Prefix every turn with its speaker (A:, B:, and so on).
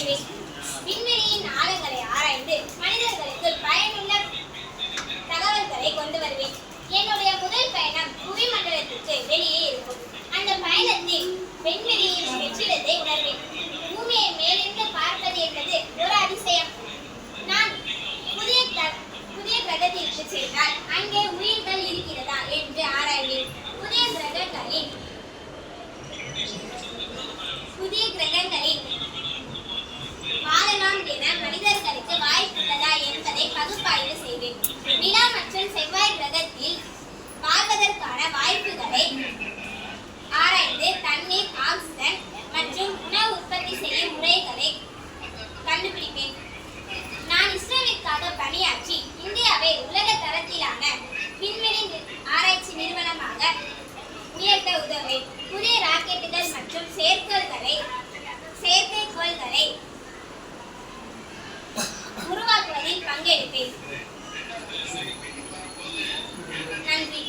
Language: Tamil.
A: செய்வேன். விண்வெளியின் ஆழங்களை ஆராய்ந்து மனிதர்களுக்கு பயனுள்ள தகவல்களை கொண்டு வருவேன். என்னுடைய முதல் பயணம் புவி மண்டலத்திற்கு வெளியே இருக்கும். அந்த பயணத்தில் விண்வெளியின் வெற்றிடத்தை உணர்வேன். பூமியை மேலிருந்து பார்ப்பது என்பது ஒரு அதிசயம். நான் புதிய கிரகத்திற்கு சென்றால் அங்கே உயிர்கள் இருக்கிறதா என்று ஆராய்வேன். புதிய கிரகங்களில் வாழலாம் என மனிதர்களுக்கு வாய்ப்புள்ளதா என்பதை பகுப்பாய்வு செய்வேன். நிலா மற்றும் செவ்வாய் கிரகத்தில் வாழ்வதற்கான வாய்ப்புகளை ஆராய்ந்து தண்ணீர், ஆக்சிஜன் மற்றும் உணவு உற்பத்தி செய்யும் முறைகளை கண்டுபிடிப்பேன். நான் இஸ்ரோவிற்காக பணியாற்றி இந்தியாவை உலக தரத்திலான விண்வெளி ஆராய்ச்சி நிறுவனமாக உயர்த்த உதவுவேன். புதிய ராக்கெட்டுகள் மற்றும் செயற்கைக்கோள்களை உருவாக்குவதில் பங்கெடுப்பேன். நன்றி.